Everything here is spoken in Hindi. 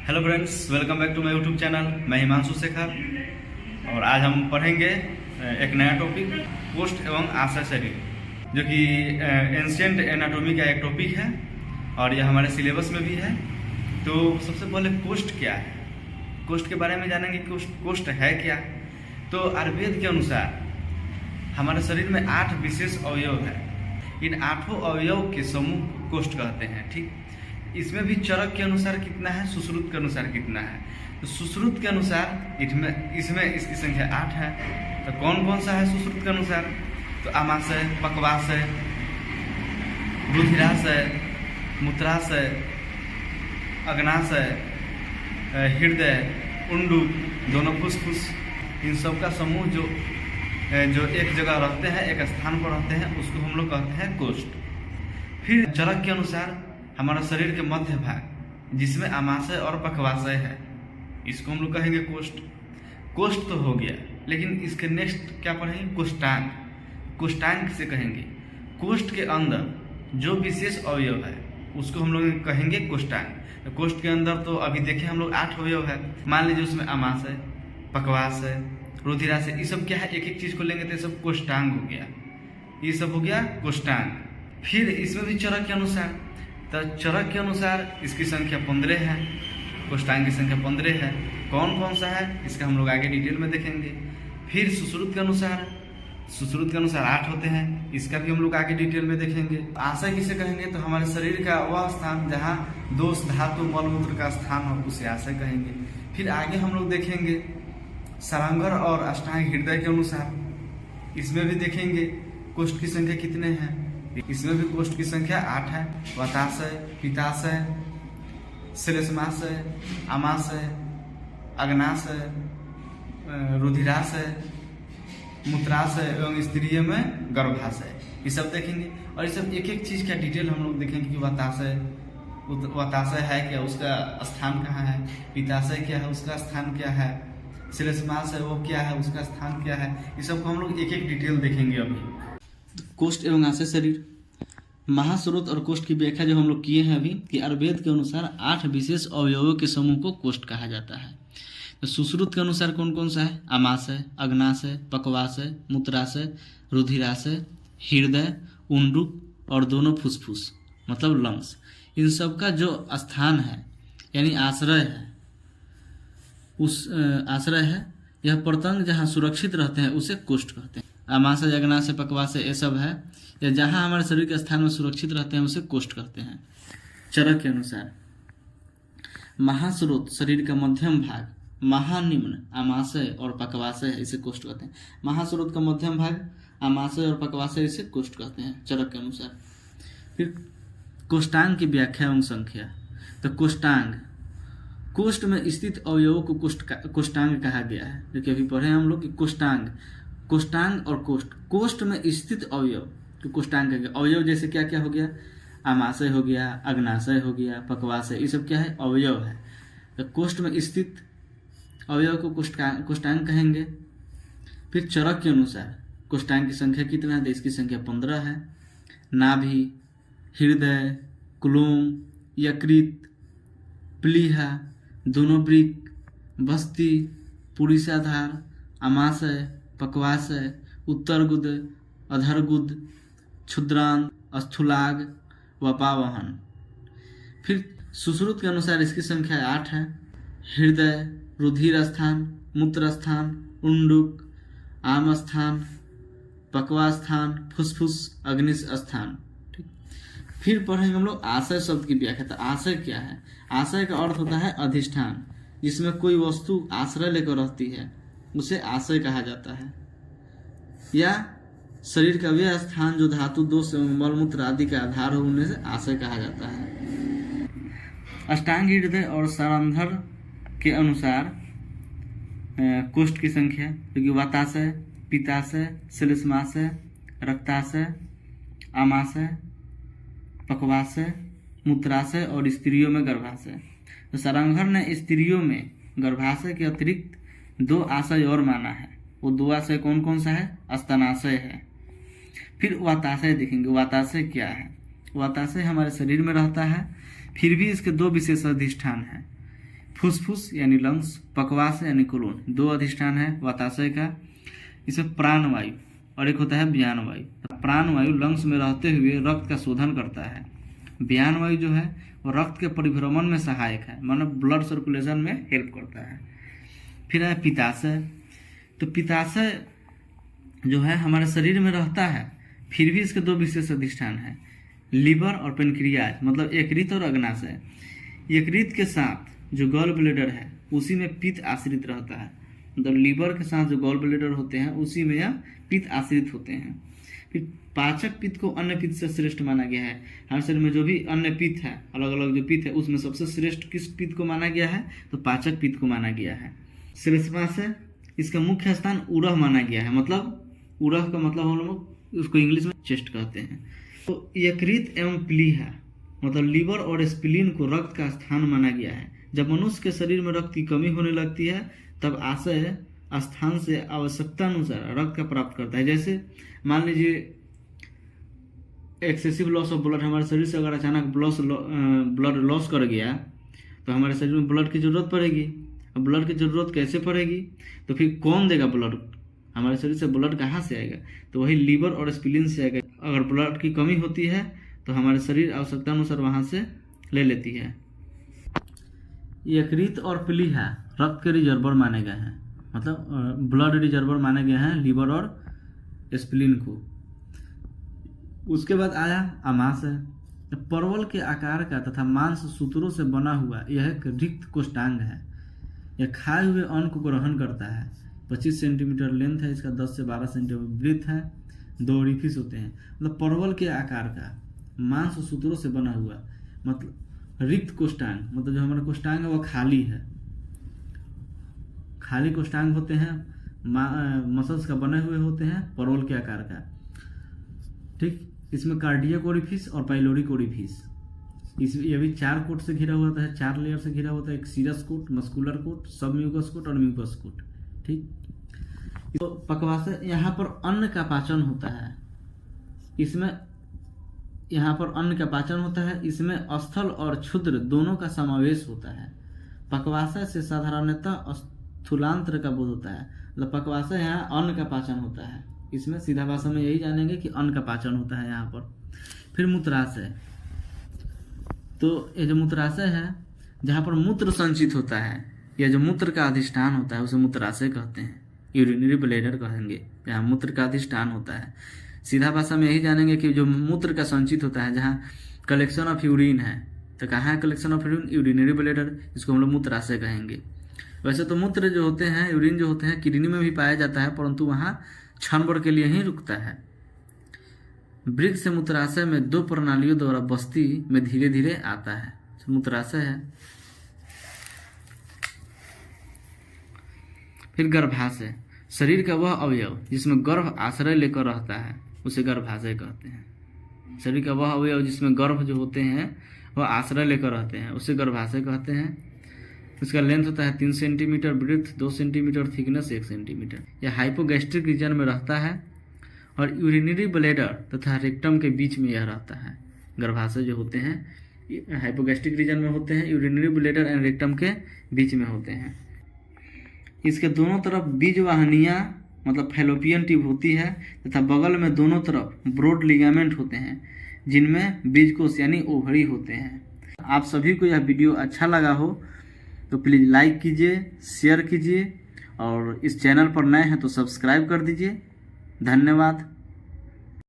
Hello friends, welcome back to my YouTube channel. मैं हिमांशु शेखर और आज हम पढ़ेंगे एक नया टॉपिक कोष्ठ एवं आशय शरीर, जो कि एंशिएंट एनाटॉमी का एक टॉपिक है और यह हमारे सिलेबस में भी है। तो सबसे पहले कोष्ठ क्या है, कोष्ठ के बारे में जानेंगे। कोष्ठ है क्या? तो आयुर्वेद के अनुसार हमारे शरीर में 8 विशेष अवयव है। इन 8 अवयव के समूह कोष्ठ कहते हैं। ठीक, इसमें भी चरक के अनुसार कितना है, सुश्रुत के अनुसार कितना है। तो सुश्रुत के अनुसार इसमें इसकी संख्या 8 है। तो कौन कौन सा है सुश्रुत के अनुसार? तो आमाशय, पक्वाशय, रुधिराशय, मूत्राशय, अग्नाशय, हृदय, उंडुक, दोनों फुसफुस, इन सब का समूह जो एक जगह रहते हैं, एक स्थान पर रहते हैं, उसको हम लोग कहते हैं कोष्ठ। फिर चरक के अनुसार हमारा शरीर के मध्य भाग, जिसमें आमाशय और पक्वाशय है, इसको हम लोग कहेंगे कोष्ठ। कोष्ठ तो हो गया, लेकिन इसके नेक्स्ट क्या पढ़ेंगे? कोष्ठांग। कोष्ठांग से कहेंगे कोष्ठ के अंदर जो विशेष अवयव है उसको हम लोग कहेंगे कोष्ठांग। तो कोष्ठ के अंदर तो अभी देखें हम लोग 8 अवयव है। मान लीजिए उसमें आमाशय, पक्वाशय, रुधिराशय, ये सब क्या है, एक एक चीज को लेंगे तो ये सब कोष्ठांग हो गया। ये सब हो गया कोष्ठांग। फिर इसमें भी चरक के अनुसार, तो चरक के अनुसार इसकी संख्या 15 है, कोष्ठांग की संख्या 15 है। कौन कौन सा है इसका हम लोग आगे डिटेल में देखेंगे। फिर सुश्रुत के अनुसार 8 होते हैं, इसका भी हम लोग आगे डिटेल में देखेंगे। आशय किसे कहेंगे? तो हमारे शरीर का वह स्थान जहाँ दोष, धातु, मलमूत्र का स्थान हो, उसे आशय कहेंगे। फिर आगे हम लोग देखेंगे सारंगर और अष्टांग हृदय के अनुसार, इसमें भी देखेंगे कोष्ठ की संख्या कितने हैं। इसमें भी कोष्ठ की संख्या 8 है। वाताशय, पित्ताशय, श्लेष्माशय, आमाशय, अग्नाशय, रुधिराशय, मूत्राशय एवं स्त्रीय में गर्भाशय, ये सब देखेंगे। और ये सब एक एक चीज का डिटेल हम लोग देखेंगे कि वाताशय है क्या, उसका स्थान कहाँ है, पित्ताशय क्या है, उसका स्थान क्या है, श्लेष्माशय वो क्या है, उसका स्थान क्या है, ये सब को हम लोग एक एक डिटेल देखेंगे अभी। कोष्ठ एवं आशय शरीर, महास्रोत और कोष्ठ की व्याख्या जो हम लोग किए हैं अभी, कि आयुर्वेद के अनुसार 8 विशेष अवयवों के समूह को कोष्ठ कहा जाता है। तो सुश्रुत के अनुसार कौन कौन सा है? आमाशय, अग्नाशय, पक्वाशय, मूत्राशय, रुधिराशय, हृदय, उंडुक और दोनों फुसफुस, मतलब लंग्स। इन सब का जो स्थान है, यानी आश्रय है, उस आश्रय है, यह प्रतंग जहाँ सुरक्षित रहते हैं उसे कोष्ठ कहते हैं। आमाशय, अग्नाशय, पक्वाशय ये सब है, या जहाँ हमारे शरीर के स्थान में सुरक्षित रहते हैं उसे कोष्ठ कहते हैं। चरक के अनुसार महास्रोत शरीर का मध्यम भाग, महानिम्न आमाशय और पक्वाशय है, इसे कोष्ठ कहते हैं। महास्रोत का मध्यम भाग, आमाशय और पक्वाशय, इसे कोष्ठ कहते हैं चरक के अनुसार। फिर कोष्ठांग की व्याख्या एवं संख्या। तो कोष्ठांग, कोष्ठ में स्थित अवयवों को कोष्ठांग कहा गया है, जो कि अभी पढ़े हम लोग कि कोष्ठांग और कोष्ठ में स्थित अवयव तो कोष्ठांग कहेंगे। अवयव जैसे क्या क्या हो गया? आमाशय हो गया, अग्नाशय हो गया, पक्वाशय, ये सब क्या है? अवयव है। तो कोष्ठ में स्थित अवयव को कोष्ठांग कहेंगे। फिर चरक के अनुसार कोष्ठांग की संख्या कितना है? तो इसकी संख्या 15 है। नाभि, हृदय, कुलोम, यकृत, प्लीहा, दोनों वृक्क, बस्ती, पुरीसाधार, आमाशय, पक्वाशय, उत्तरगुद, अधरगुद, क्षुद्रांग, स्थूलाग, वपावहन। फिर सुश्रुत के अनुसार इसकी संख्या 8 है। हृदय, रुधिर स्थान, मूत्र स्थान, उंडुक, आम स्थान, पक्वा स्थान, फुसफुस, अग्निश स्थान। ठीक। फिर पढ़ेंगे हम लोग आशय शब्द की व्याख्या। तो आशय क्या है? आशय का अर्थ होता है अधिष्ठान, जिसमें कोई वस्तु आश्रय लेकर रहती है, उसे आशय कहा जाता है। या शरीर का वह स्थान जो धातु, दोष एवं मलमूत्र आदि का आधार हो, उन्हें से आशय कहा जाता है। अष्टांग हृदय और सारंधर के अनुसार कोष्ठ की संख्या, क्योंकि वाताशय, पित्ताशय, श्लेष्माशय, रक्ताशय, आमाशय, पक्वाशय, मूत्राशय और स्त्रियों में गर्भाशय। तो सारंघर ने स्त्रियों में गर्भाशय के अतिरिक्त 2 आशय और माना है। वो 2 आशय कौन कौन सा है? स्तनाशय है। फिर वाताशय देखेंगे। वाताशय क्या है? वाताशय हमारे शरीर में रहता है, फिर भी इसके 2 विशेष अधिष्ठान हैं। फुसफुस यानी लंग्स, पकवास यानी कोलोन, 2 अधिष्ठान है वाताशय का। इसमें प्राण वायु और एक होता है व्यान वायु। प्राण वायु लंग्स में रहते हुए रक्त का शोधन करता है। व्यान वायु जो है वो रक्त के परिभ्रमण में सहायक है, मतलब ब्लड सर्कुलेशन में हेल्प करता है। फिर है पित्ताशय। तो पित्ताशय जो है हमारे शरीर में रहता है, फिर भी इसके 2 विशेष अधिष्ठान है, लीवर और पेनक्रियाज, मतलब यकृत और अग्नाशय। यकृत के साथ जो गॉल ब्लेडर है उसी में पित्त आश्रित रहता है, मतलब लीवर के साथ जो गॉल ब्लेडर होते हैं उसी में यह पित्त आश्रित होते हैं। फिर पाचक पित्त को अन्य पित्त से श्रेष्ठ माना गया है। हमारे शरीर में जो भी अन्य पित्त है, अलग अलग जो पित्त है, उसमें सबसे श्रेष्ठ किस पित्त को माना गया है? तो पाचक पित्त को माना गया है। श्लेष्माशय, इसका मुख्य स्थान उरह माना गया है, मतलब उरह का मतलब हम लोग उसको इंग्लिश में चेस्ट कहते हैं। तो यकृत एवं प्लीहा, मतलब लीवर और स्प्लीन को रक्त का स्थान माना गया है। जब मनुष्य के शरीर में रक्त की कमी होने लगती है तब आशय स्थान से आवश्यकता अनुसार रक्त का प्राप्त करता है। जैसे मान लीजिए एक्सेसिव लॉस ऑफ ब्लड, हमारे शरीर से अगर अचानक ब्लड लॉस कर गया तो हमारे शरीर में ब्लड की जरूरत पड़ेगी। अब ब्लड की जरूरत कैसे पड़ेगी? तो फिर कौन देगा ब्लड? हमारे शरीर से ब्लड कहाँ से आएगा? तो वही लीवर और स्प्लीन से आएगा। अगर ब्लड की कमी होती है तो हमारे शरीर आवश्यकता अनुसार वहाँ से ले लेती है। यकृत और प्लीहा रक्त के रिजर्वर माने गए हैं, मतलब ब्लड रिजर्वर माने गए हैं लीवर और स्प्लीन को। उसके बाद आया आमाशय। परवल के आकार का तथा मांस सूत्रों से बना हुआ यह एक रिक्त कोष्ठांग है। यह खाए हुए अन्न को ग्रहण करता है। 25 सेंटीमीटर लेंथ है इसका, 10 से 12 सेंटीमीटर ब्रीथ है, 2 ओरिफिस होते हैं। मतलब परवल के आकार का, मांस सूत्रों से बना हुआ, मतलब रिक्त कोष्ठांग, मतलब जो हमारा कोष्ठांग है वो खाली है, खाली कोष्ठांग होते हैं, मसल्स का बने हुए होते हैं, परवल के आकार का। ठीक, इसमें कार्डियक ओरिफिस और पाइलोरिक ओरिफिस, ये भी 4 कोट से घिरा हुआ होता है, 4 लेयर से घिरा होता है। एक सीरस कोट, मस्कुलर कोट, सब म्यूकस कोट और म्यूकस कोट। ठीक, तो पकवास यहाँ पर अन्न का पाचन होता है। इसमें यहाँ पर अन्न का पाचन होता है, इसमें स्थल और क्षुद्र दोनों का समावेश होता है। पकवास से साधारणतः स्थूलांतर का बोध होता है, मतलब पकवास यहाँ अन्न का पाचन होता है। इसमें सीधा भाषा में यही जानेंगे कि अन्न का पाचन होता है यहाँ पर। फिर मूत्राशय। तो ये जो मूत्राशय है, जहाँ पर मूत्र संचित होता है, या जो मूत्र का अधिष्ठान होता है उसे मूत्राशय कहते हैं, यूरिनरी ब्लैडर कहेंगे, जहाँ मूत्र का अधिष्ठान होता है। सीधा भाषा में यही जानेंगे कि जो मूत्र का संचित होता है, जहाँ कलेक्शन ऑफ यूरिन है, तो कहाँ है collection of urine? Urinary bladder, इसको हम लोग मूत्राशय कहेंगे। वैसे तो मूत्र जो होते हैं, यूरिन जो होते हैं, किडनी में भी पाया जाता है, परंतु वहाँ क्षण भर के लिए ही रुकता है। वृक्क से मूत्राशय में 2 प्रणालियों द्वारा बस्ती में धीरे धीरे आता है, मूत्राशय है। फिर गर्भाशय, शरीर का वह अवयव जिसमें गर्भ आश्रय लेकर रहता है उसे गर्भाशय कहते हैं। शरीर का वह अवयव जिसमें गर्भ जो होते हैं वह आश्रय लेकर रहते हैं उसे गर्भाशय कहते हैं। उसका लेंथ होता है 3 centimetre, breadth 2 centimetre, thickness 1 centimetre. यह हाइपोगैस्ट्रिक रीजन में रहता है और यूरिनरी ब्लैडर तथा रेक्टम के बीच में यह रहता है। गर्भाशय जो होते हैं हाइपोगैस्ट्रिक रीजन में होते हैं, यूरिनरी ब्लैडर एंड रेक्टम के बीच में होते हैं। इसके दोनों तरफ बीजवाहनियाँ मतलब फैलोपियन ट्यूब होती है तथा बगल में दोनों तरफ ब्रॉड लिगामेंट होते हैं जिनमें बीजकोष यानी ओवरी होते हैं। आप सभी को यह वीडियो अच्छा लगा हो तो प्लीज़ लाइक कीजिए, शेयर कीजिए और इस चैनल पर नए हैं तो सब्सक्राइब कर दीजिए। धन्यवाद।